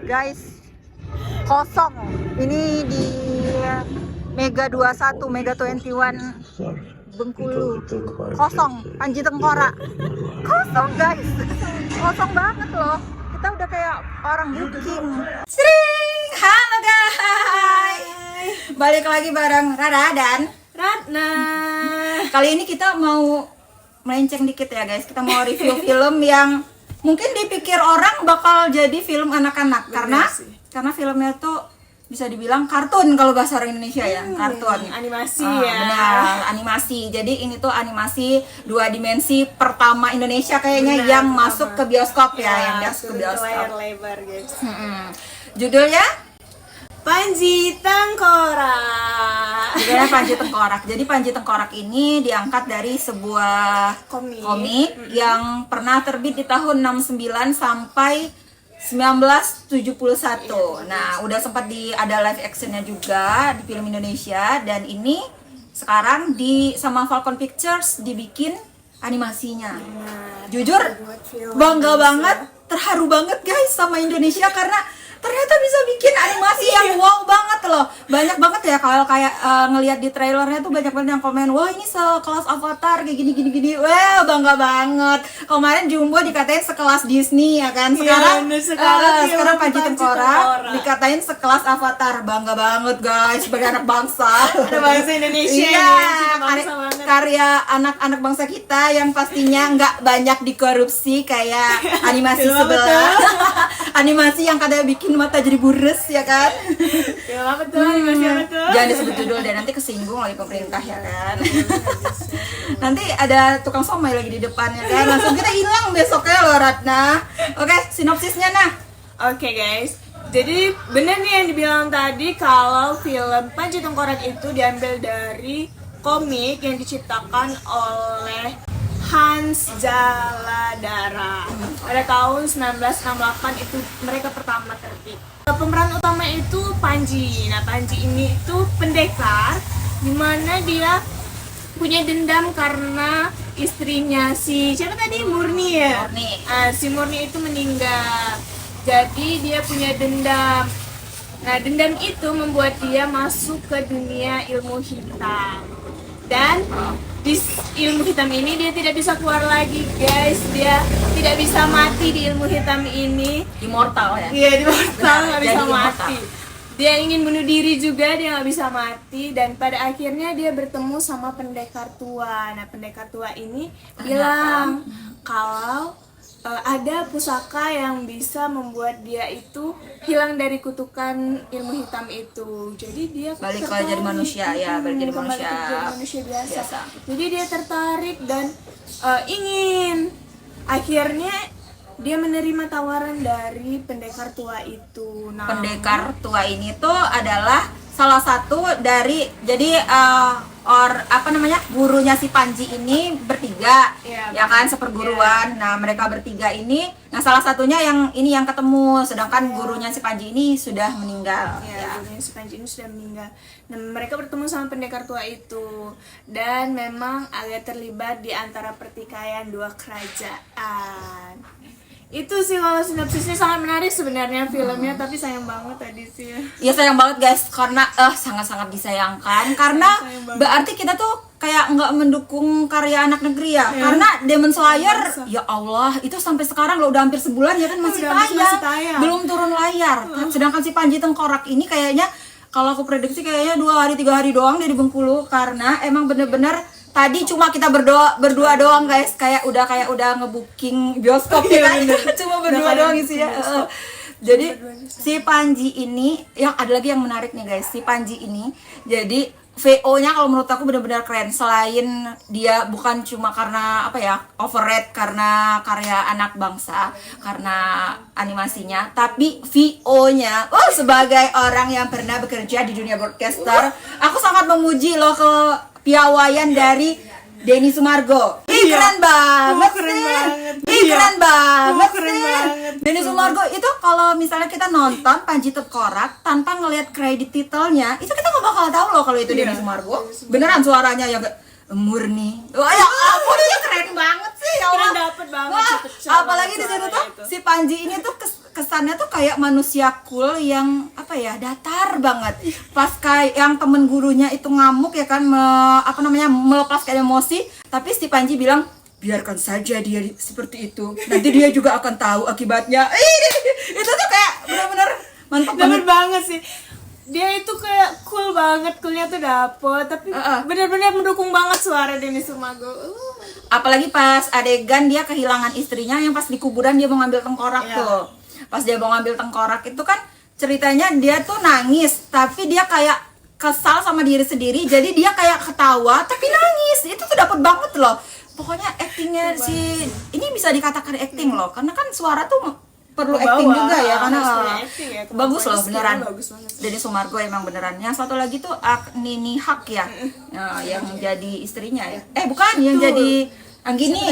guys, kosong. Ini di Mega 21, Mega 21 Bengkulu. Kosong, Panji Tengkorak. Kosong guys. Kosong banget loh. Kita udah kayak orang booking. Sering. Halo guys. Balik lagi bareng Rara dan Ratna. Kali ini kita mau melenceng dikit ya guys. Kita mau review film yang mungkin dipikir orang bakal jadi film anak-anak karena filmnya tuh bisa dibilang kartun kalau bahasa orang Indonesia ya, kartun. Animasi ya. Benar, animasi. Jadi ini tuh animasi 2 dimensi pertama Indonesia kayaknya yang masuk ke bioskop ya, yang masuk ke bioskop. Layar lebar guys. Judulnya Panji Tengkorak. Judulnya Panji Tengkorak. Jadi Panji Tengkorak ini diangkat dari sebuah komik yang pernah terbit di tahun 69 sampai 1971. Nah, udah sempat ada live actionnya juga di film Indonesia, dan ini sekarang sama Falcon Pictures dibikin animasinya. Jujur bangga banget, terharu banget guys sama Indonesia karena ternyata bisa bikin animasi yang wow banget loh. Banyak banget ya kalau kayak ngelihat di trailernya tuh banyak banget yang komen, wah ini sekelas Avatar kayak gini. Wah bangga banget. Kemarin Jumbo dikatain sekelas Disney ya kan. Sekarang Panji Tengkorak dikatain sekelas Avatar. Bangga banget guys sebagai anak bangsa. Ada bangsa Indonesia. Iya, bangsa karya anak-anak bangsa kita yang pastinya nggak banyak dikorupsi kayak animasi sebelah. Animasi yang kadang bikin mata jadi bures ya kan. Film apa tuh? Animasi apa tuh? Jangan disebut judul dan nanti kesinggung oleh pemerintah ya kan. Nanti ada tukang somai lagi di depan ya kan. Langsung kita hilang besoknya loh Ratna. Oke, sinopsisnya nah. Oke guys. Jadi bener nih yang dibilang tadi kalau film Panji Tengkorak itu diambil dari komik yang diciptakan oleh Hans Jaladara. Pada tahun 1968 itu mereka pertama terbit. Pemeran utama itu Panji. Nah, Panji ini itu pendekar dimana dia punya dendam karena istrinya siapa tadi? Murni ya? Murni. Si Murni itu meninggal. Jadi dia punya dendam. Nah, dendam itu membuat dia masuk ke dunia ilmu hitam. Dan di ilmu hitam ini dia tidak bisa keluar lagi guys. Dia tidak bisa mati di ilmu hitam ini. Immortal ya? Iya, immortal, nggak bisa Jadi mati. Dia ingin bunuh diri juga, dia nggak bisa mati. Dan pada akhirnya dia bertemu sama pendekar tua. Nah, pendekar tua ini bilang kalau ada pusaka yang bisa membuat dia itu hilang dari kutukan ilmu hitam itu. Jadi dia balik ke jadi manusia ya, balik jadi manusia biasa. Jadi dia tertarik dan ingin. Akhirnya dia menerima tawaran dari pendekar tua itu. Pendekar tua ini tuh adalah salah satu dari gurunya si Panji ini bertiga ya kan, seperguruan. Nah, mereka bertiga ini, nah salah satunya yang ketemu, sedangkan gurunya si Panji ini sudah meninggal. Gurunya si Panji ini sudah meninggal. Nah, mereka bertemu sama pendekar tua itu dan memang agak terlibat di antara pertikaian dua kerajaan. Itu sih kalau sinopsisnya sangat menarik sebenarnya filmnya, tapi sayang banget tadi sih. Iya sayang banget guys, karena sangat-sangat disayangkan karena berarti kita tuh kayak nggak mendukung karya anak negeri ya. Karena Demon Slayer ya Allah itu sampai sekarang lo udah hampir sebulan ya kan masih tayang, belum turun layar. Sedangkan si Panji Tengkorak ini kayaknya kalau aku prediksi kayaknya 2 hari 3 hari doang dia di Bengkulu, karena emang bener-bener tadi cuma kita berdua doang guys, kayak udah ngebooking bioskop ya kan. Cuma berdua doang isinya. Jadi si Panji ini yang ada lagi yang menarik nih guys, si Panji ini jadi VO-nya kalau menurut aku benar-benar keren. Selain dia bukan cuma karena overrated karena karya anak bangsa, karena animasinya, tapi VO-nya sebagai orang yang pernah bekerja di dunia broadcaster, aku sangat memuji loh ke piawaian dari Denny Sumargo. Keren banget sih. Keren banget sih. Denny Sumargo itu kalau misalnya kita nonton Panji Tengkorak tanpa ngelihat kredit titelnya, itu kita nggak bakal tahu loh kalau itu Denny Sumargo. Beneran suaranya yang murni. Wah, ya ampun, ini keren banget sih. Ya Allah. Keren, dapet banget. Wah, apalagi di situ tuh si Panji ini tuh kesannya tuh kayak manusia cool yang apa ya, datar banget. Pas kayak yang temen gurunya itu ngamuk ya kan, melepaskan emosi, tapi si Panji bilang biarkan saja dia seperti itu, nanti dia juga akan tahu akibatnya. Itu tuh kayak benar-benar mantap banget sih. Dia itu kayak cool banget, coolnya tuh dapet, tapi benar-benar mendukung banget suara Denny Sumantgo. Apalagi pas adegan dia kehilangan istrinya yang pas di kuburan dia mau ngambil tengkorak tuh. Pas dia mau ngambil tengkorak itu kan ceritanya dia tuh nangis, tapi dia kayak kesal sama diri sendiri, jadi dia kayak ketawa tapi nangis. Itu tuh dapet banget loh. Pokoknya actingnya si ini bisa dikatakan acting loh, karena kan suara tuh perlu acting juga ya, karena bagus loh beneran. Denny Sumantgo emang beneran. Yang satu lagi tuh Nini Hak ya, yang jadi istrinya ya. Bukan, yang jadi Anggini.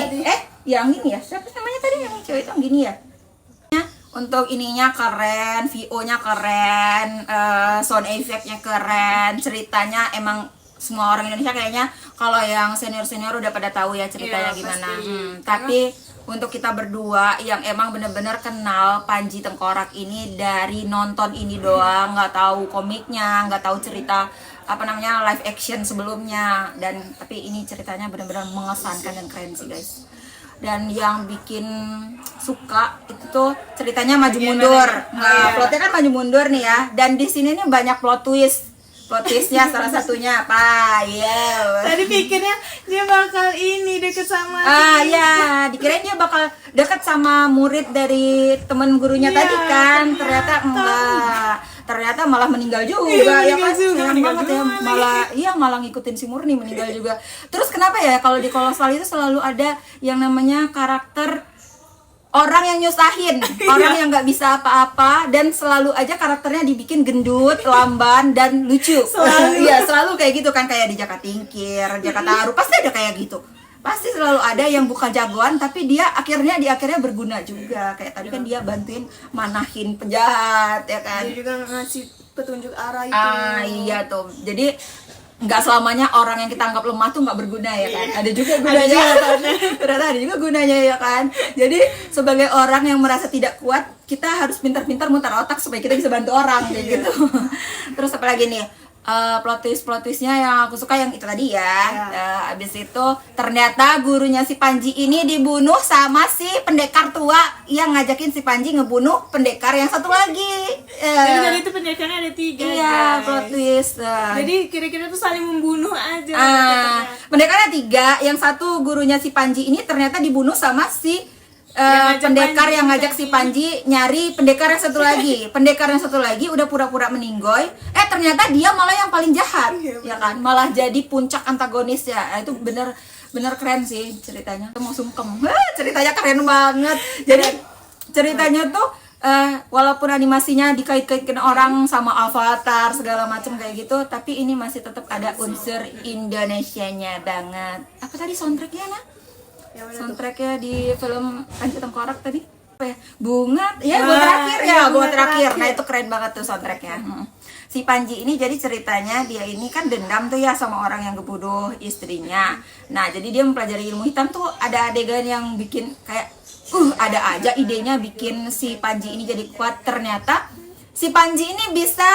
Ya Anggini ya. Siapa namanya tadi yang cewek itu Anggini ya? Untuk ininya keren, VO-nya keren, sound effect-nya keren, ceritanya emang semua orang Indonesia kayaknya kalau yang senior-senior udah pada tahu ya ceritanya gimana. Tapi untuk kita berdua yang emang bener-bener kenal Panji Tengkorak ini dari nonton ini doang, nggak tahu komiknya, nggak tahu cerita live action sebelumnya, dan tapi ini ceritanya bener-bener mengesankan dan keren sih guys. Dan yang bikin suka itu tuh ceritanya maju mundur. Nah, plotnya kan maju mundur nih ya, dan di sini nih banyak plot twistnya salah satunya apa tadi pikirnya dia bakal deket sama dikirain dia bakal deket sama murid dari temen gurunya tadi kan, ternyata enggak, ternyata malah meninggal juga ya kan, sayang banget ya, malah ngikutin si Murni meninggal juga. Terus kenapa ya kalau di Kolosal itu selalu ada yang namanya karakter orang yang nyusahin, orang yang nggak bisa apa-apa, dan selalu aja karakternya dibikin gendut, lamban, dan lucu. Selalu kayak gitu kan, kayak di Jaka Tingkir, Jaka Tarub, pasti ada kayak gitu. Pasti selalu ada yang bukan jagoan, tapi dia akhirnya berguna juga. Kayak tadi kan dia bantuin manahin penjahat, ya kan. Dia juga ngasih petunjuk arah itu. Iya tuh. Jadi nggak selamanya orang yang kita anggap lemah tuh nggak berguna ya kan, ada juga gunanya. Ternyata ada juga gunanya ya kan. Jadi sebagai orang yang merasa tidak kuat, kita harus pintar-pintar mutar otak supaya kita bisa bantu orang kayak gitu. Terus apa lagi nih, plot twistnya yang aku suka yang itu tadi ya. Abis itu ternyata gurunya si Panji ini dibunuh sama si pendekar tua yang ngajakin si Panji ngebunuh pendekar yang satu lagi. Jadi dari itu pendekarnya ada 3. Iya, plot twist. Jadi kira-kira tuh saling membunuh aja. Pendekarnya 3, yang satu gurunya si Panji ini ternyata dibunuh sama si pendekar yang ngajak si Panji nyari pendekar yang satu lagi. Pendekar yang satu lagi udah pura-pura meninggoy, ternyata dia malah yang paling jahat, ya kan, malah jadi puncak antagonis ya. Itu bener keren sih ceritanya. Mau sungkem, ceritanya keren banget. Jadi ceritanya tuh walaupun animasinya dikait-kaitkan orang sama Avatar segala macam kayak gitu, tapi ini masih tetap ada unsur Indonesianya banget. Apa tadi soundtracknya nah? Soundtracknya di film Panji Tengkorak tadi apa ya? Bunga terakhir. Nah itu keren banget tuh soundtracknya. Si Panji ini jadi ceritanya dia ini kan dendam tuh ya sama orang yang ngebunuh istrinya. Nah jadi dia mempelajari ilmu hitam tuh, ada adegan yang bikin kayak ada aja idenya bikin si Panji ini jadi kuat. Ternyata si Panji ini bisa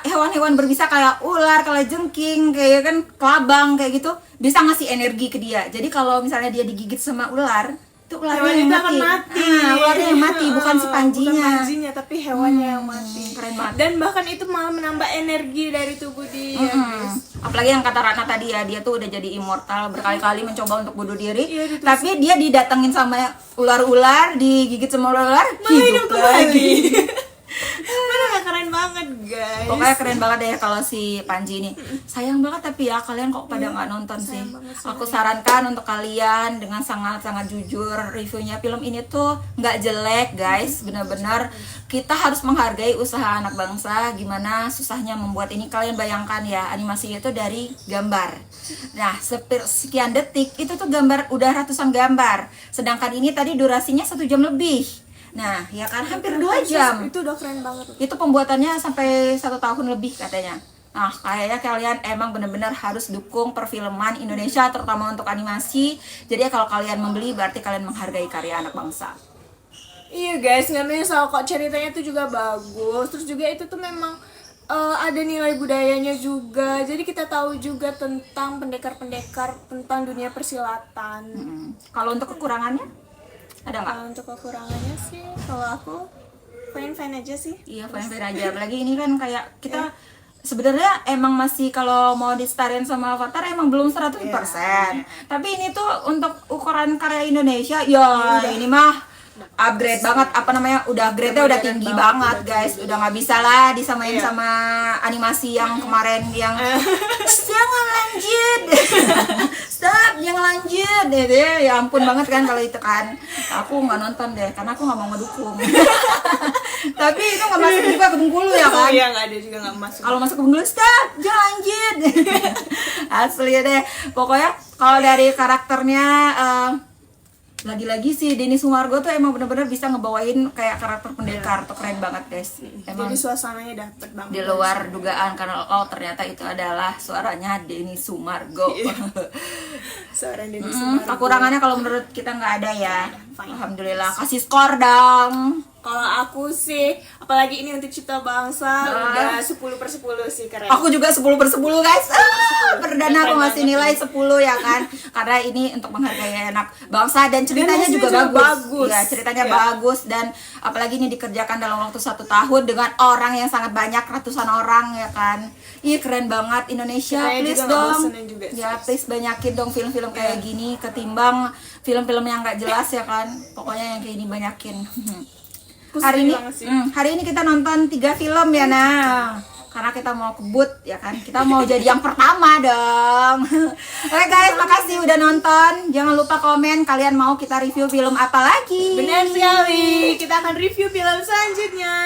hewan-hewan berbisa kayak ular, kalajengking, kayak kan kelabang kayak gitu, bisa ngasih energi ke dia. Jadi kalau misalnya dia digigit sama ular, itu ularnya yang mati. Ularnya yang mati, bukan si Panjinya. Bukan Panjinya, tapi hewannya yang mati. Keren banget. Dan bahkan itu malah menambah energi dari tubuh dia, guys. Apalagi yang kata Ratna tadi ya, dia tuh udah jadi immortal, berkali-kali mencoba untuk bunuh diri, tapi dia didatengin sama ular-ular, digigit sama ular, hidup lagi. Keren banget guys. Pokoknya keren banget deh kalau si Panji ini. Sayang banget tapi ya kalian kok pada nggak nonton sih. Aku sarankan untuk kalian dengan sangat-sangat jujur, reviewnya film ini tuh nggak jelek guys. Bener-bener kita harus menghargai usaha anak bangsa. Gimana susahnya membuat ini. Kalian bayangkan ya, animasinya itu dari gambar. Nah sekian detik itu tuh gambar, udah ratusan gambar. Sedangkan ini tadi durasinya 1 jam lebih. Nah, ya kan hampir 2 jam. Itu udah keren banget. Itu pembuatannya sampai 1 tahun lebih katanya. Nah, kayaknya kalian emang benar-benar harus dukung perfilman Indonesia, terutama untuk animasi. Jadi kalau kalian membeli berarti kalian menghargai karya anak bangsa. Iya guys, nggak menyesal kok, ceritanya tuh juga bagus. Terus juga itu tuh memang ada nilai budayanya juga. Jadi kita tahu juga tentang pendekar-pendekar tentang dunia persilatan. Kalau untuk kekurangannya ada nggak? Untuk kekurangannya sih, kalau aku fine-fine aja sih. Iya, fine-fine aja. Apalagi ini kan kayak kita sebenarnya emang masih kalau mau disetarain sama Avatar emang belum 100%. Tapi ini tuh untuk ukuran karya Indonesia, ya ini mah upgrade banget, apa namanya, udah grade-nya udah tinggi banget guys, udah nggak bisa lah disamain sama animasi yang kemarin yang jangan lanjut stop jangan lanjut deh, ya ampun banget kan kalau itu kan. Aku nggak nonton deh karena aku nggak mau ngedukung. Tapi itu nggak masuk juga ke Bengkulu ya kan. Iya, nggak ada juga, nggak masuk. Kalau masuk ke Bengkulu stop jangan lanjut. Asli deh, pokoknya kalau dari karakternya lagi-lagi sih Denny Sumargo tuh emang bener-bener bisa ngebawain kayak karakter pendekar tuh, keren banget guys. Emang Jadi suasananya dapet banget. di luar dugaan karena ternyata itu adalah suaranya Denny Sumargo. Seorang Denny Sumargo. Kekurangannya kalau menurut kita nggak ada ya. Fine. Alhamdulillah, kasih skor dong. Kalau aku sih, apalagi ini untuk Cipta Bangsa, udah 10/10 sih, keren. Aku juga 10/10 guys. Perdana aku ngasih nilai 10 ya kan. Karena ini untuk menghargai anak bangsa dan ceritanya Dan juga juga bagus. bagus. Ya, ceritanya bagus dan apalagi ini dikerjakan dalam waktu 1 tahun dengan orang yang sangat banyak, ratusan orang ya kan. Ih, keren banget Indonesia, Ceritanya please juga nggak dong. bosenin juga sih. Ya, please banyakin dong film-film kayak gini ketimbang film-film yang nggak jelas ya kan. Pokoknya yang kayak ini banyakin. Aku Hari sedih ini, banget sih. hari ini kita nonton 3 film ya nah, karena kita mau kebut ya kan, kita mau jadi yang pertama dong. Oke guys, makasih udah nonton. Jangan lupa komen kalian mau kita review film apa lagi. Benar sekali, kita akan review film selanjutnya.